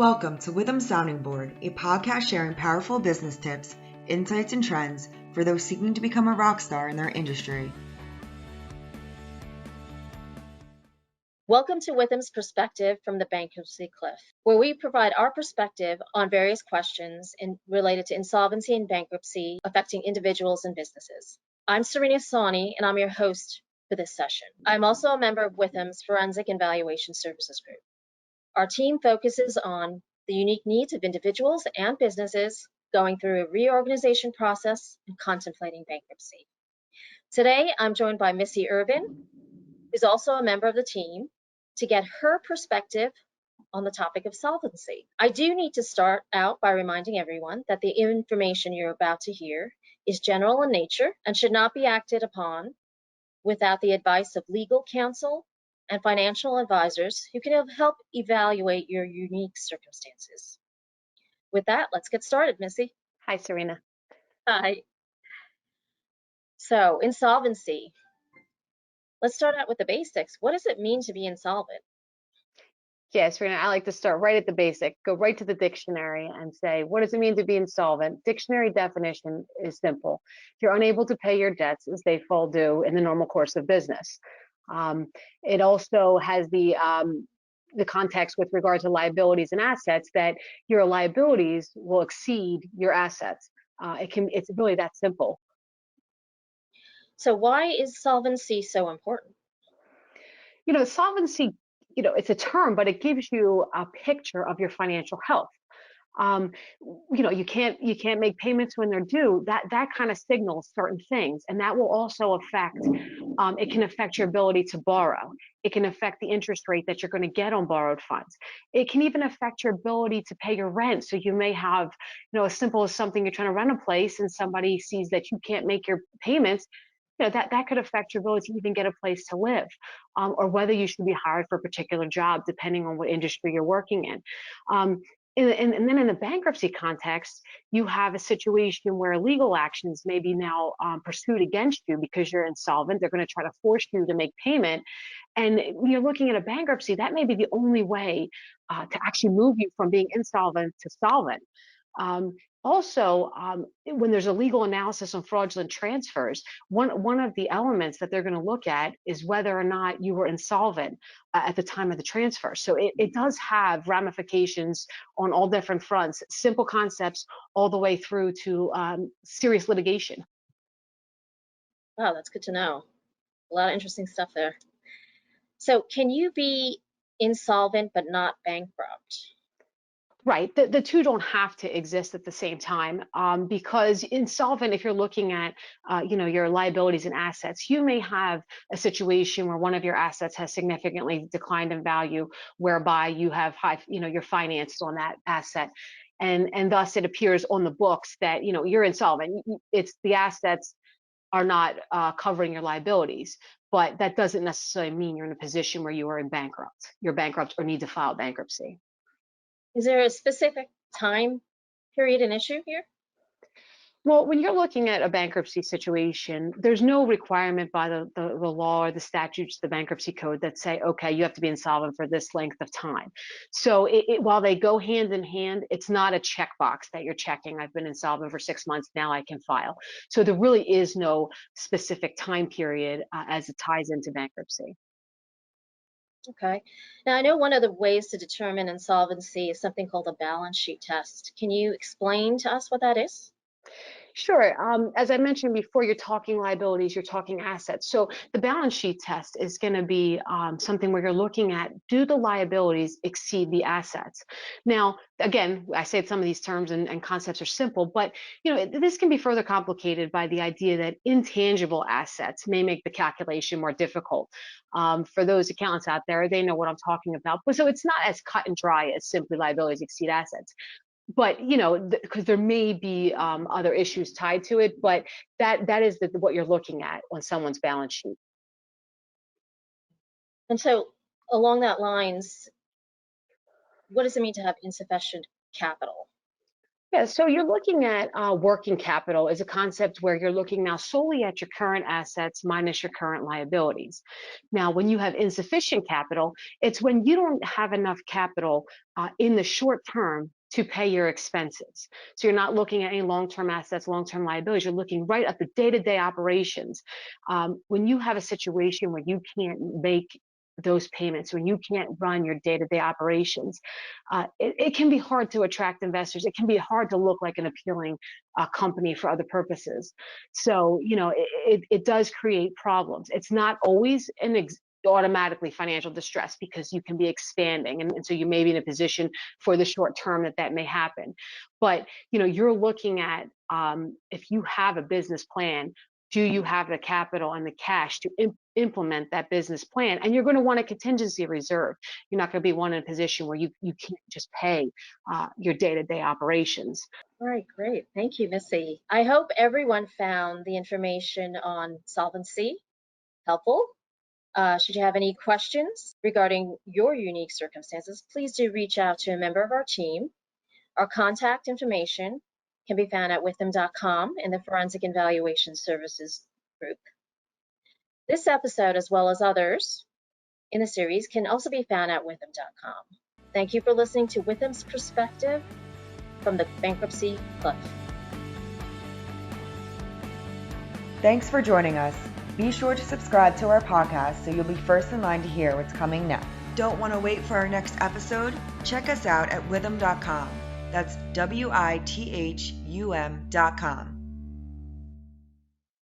Welcome to Witham Sounding Board, a podcast sharing powerful business tips, insights, and trends for those seeking to become a rock star in their industry. Welcome to Witham's Perspective from the Bankruptcy Cliff, where we provide our perspective on various questions related to insolvency and bankruptcy affecting individuals and businesses. I'm Serena Sawney, and I'm your host for this session. I'm also a member of Witham's Forensic and Valuation Services Group. Our team focuses on the unique needs of individuals and businesses going through a reorganization process and contemplating bankruptcy. Today, I'm joined by Missy Irvin, who's also a member of the team, to get her perspective on the topic of solvency. I do need to start out by reminding everyone that the information you're about to hear is general in nature and should not be acted upon without the advice of legal counsel and financial advisors who can help evaluate your unique circumstances. With that, let's get started, Missy. Hi, Serena. Hi. So, insolvency. Let's start out with the basics. What does it mean to be insolvent? Yeah, Serena, I like to start right at the basic, go right to the dictionary and say, what does it mean to be insolvent? Dictionary definition is simple. If you're unable to pay your debts as they fall due in the normal course of business. It also has the context with regard to liabilities and assets that your liabilities will exceed your assets. It's really that simple. So why is solvency so important? Solvency, it's a term, but it gives you a picture of your financial health. You can't make payments when they're due. That kind of signals certain things, and that will also affect. It can affect your ability to borrow. It can affect the interest rate that you're going to get on borrowed funds. It can even affect your ability to pay your rent. So you may have, as simple as something you're trying to rent a place, and somebody sees that you can't make your payments. That could affect your ability to even get a place to live, or whether you should be hired for a particular job, depending on what industry you're working in. And then in the bankruptcy context, you have a situation where legal actions may be now pursued against you because you're insolvent. They're going to try to force you to make payment. And you're looking at a bankruptcy, that may be the only way to actually move you from being insolvent to solvent. Also, when there's a legal analysis on fraudulent transfers, one of the elements that they're going to look at is whether or not you were insolvent at the time of the transfer. So it does have ramifications on all different fronts, simple concepts all the way through to serious litigation. Wow, that's good to know. A lot of interesting stuff there. So can you be insolvent but not bankrupt? Right. The two don't have to exist at the same time, because insolvent, if you're looking at, your liabilities and assets, you may have a situation where one of your assets has significantly declined in value, whereby you have you're financed on that asset. And thus it appears on the books that, you're insolvent. It's the assets are not covering your liabilities, but that doesn't necessarily mean you're in a position where you are you're bankrupt or need to file bankruptcy. Is there a specific time period an issue here? Well, when you're looking at a bankruptcy situation, there's no requirement by the law or the statutes, the bankruptcy code, that say, okay, you have to be insolvent for this length of time. So while they go hand in hand, it's not a checkbox that you're checking. I've been insolvent for 6 months, now I can file. So there really is no specific time period as it ties into bankruptcy. Okay. Now, I know one of the ways to determine insolvency is something called a balance sheet test. Can you explain to us what that is? Sure. As I mentioned before, you're talking liabilities, you're talking assets. So the balance sheet test is going to be something where you're looking at, do the liabilities exceed the assets? Now, again, I say some of these terms and concepts are simple, but this can be further complicated by the idea that intangible assets may make the calculation more difficult. For those accountants out there, they know what I'm talking about. But so it's not as cut and dry as simply liabilities exceed assets. But because there may be other issues tied to it, but that is what you're looking at on someone's balance sheet. And so along that lines, what does it mean to have insufficient capital? Yeah, so you're looking at working capital is a concept where you're looking now solely at your current assets minus your current liabilities. Now, when you have insufficient capital, it's when you don't have enough capital in the short term to pay your expenses. So you're not looking at any long-term assets, long-term liabilities. You're looking right at the day-to-day operations. When you have a situation where you can't make those payments, when you can't run your day-to-day operations, it can be hard to attract investors. It can be hard to look like an appealing company for other purposes. So, it does create problems. It's not always automatically financial distress because you can be expanding. And so you may be in a position for the short term that may happen. But, you're looking at if you have a business plan, do you have the capital and the cash to implement that business plan? And you're going to want a contingency reserve. You're not going to be one in a position where you can't just pay your day-to-day operations. All right, great. Thank you, Missy. I hope everyone found the information on solvency helpful. Should you have any questions regarding your unique circumstances, please do reach out to a member of our team. Our contact information can be found at witham.com in the Forensic and Valuation Services group. This episode, as well as others in the series, can also be found at witham.com. Thank you for listening to Witham's Perspective from the Bankruptcy Cliff. Thanks for joining us. Be sure to subscribe to our podcast so you'll be first in line to hear what's coming next. Don't want to wait for our next episode? Check us out at witham.com. That's WITHUM.com.